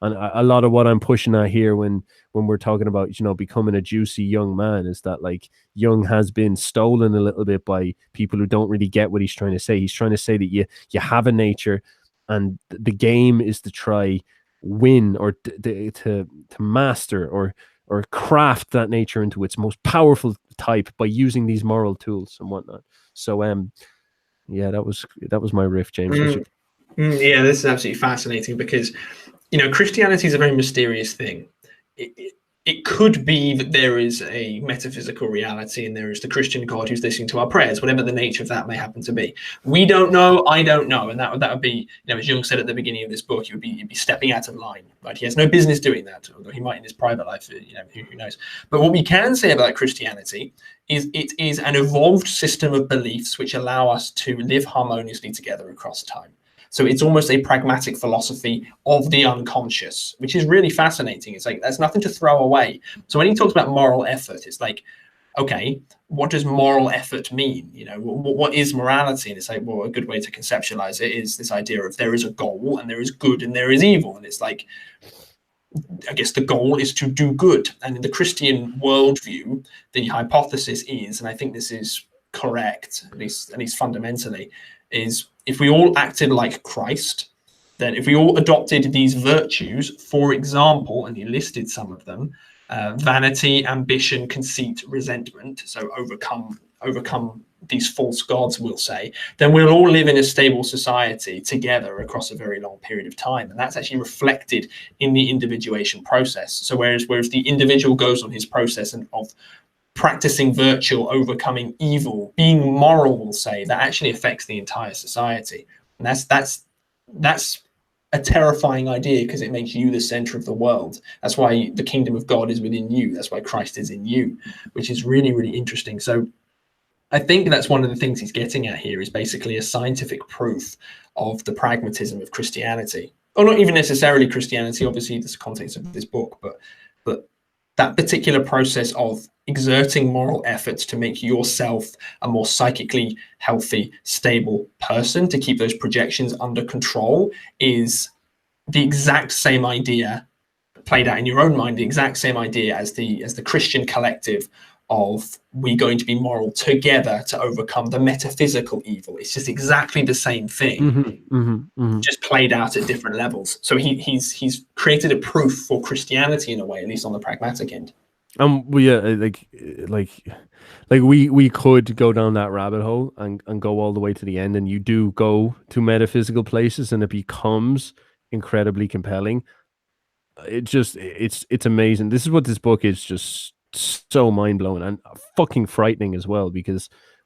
And a lot of what I'm pushing at here when we're talking about, becoming a juicy young man, is that like Jung has been stolen a little bit by people who don't really get what he's trying to say. He's trying to say that you have a nature, and the game is to try win, or to master, or craft that nature into its most powerful type by using these moral tools and whatnot. So yeah, that was my riff, James. Yeah, this is absolutely fascinating because, Christianity is a very mysterious thing. It could be that there is a metaphysical reality and there is the Christian God who's listening to our prayers, whatever the nature of that may happen to be. We don't know. I don't know. And that would be, as Jung said at the beginning of this book, you'd be stepping out of line. Right? He has no business doing that, although he might in his private life. Who knows? But what we can say about Christianity is it is an evolved system of beliefs which allow us to live harmoniously together across time. So it's almost a pragmatic philosophy of the unconscious, which is really fascinating. It's like, there's nothing to throw away. So when he talks about moral effort, it's like, okay, what does moral effort mean? What is morality? And it's like, well, a good way to conceptualize it is this idea of there is a goal and there is good and there is evil. And it's like, I guess the goal is to do good. And in the Christian worldview, the hypothesis is, and I think this is correct, at least fundamentally, is if we all acted like Christ, then if we all adopted these virtues, for example, and he listed some of them, vanity, ambition, conceit, resentment, so overcome these false gods, we'll say, then we'll all live in a stable society together across a very long period of time. And that's actually reflected in the individuation process. So whereas the individual goes on his process of practicing virtue, overcoming evil, being moral, we'll say, that actually affects the entire society. And that's a terrifying idea, because it makes you the center of the world. That's why the kingdom of God is within you. That's why Christ is in you, which is really, really interesting. So I think that's one of the things he's getting at here, is basically a scientific proof of the pragmatism of Christianity. Or not even necessarily Christianity, obviously that's the context of this book, but that particular process of exerting moral efforts to make yourself a more psychically healthy, stable person, to keep those projections under control, is the exact same idea played out in your own mind, the exact same idea as the Christian collective of we're going to be moral together to overcome the metaphysical evil. It's just exactly the same thing, just played out at different levels. So he's created a proof for Christianity in a way, at least on the pragmatic end. We could go down that rabbit hole and go all the way to the end, and you do go to metaphysical places, and it becomes incredibly compelling. It's amazing. This is what this book is, just so mind-blowing and fucking frightening as well, because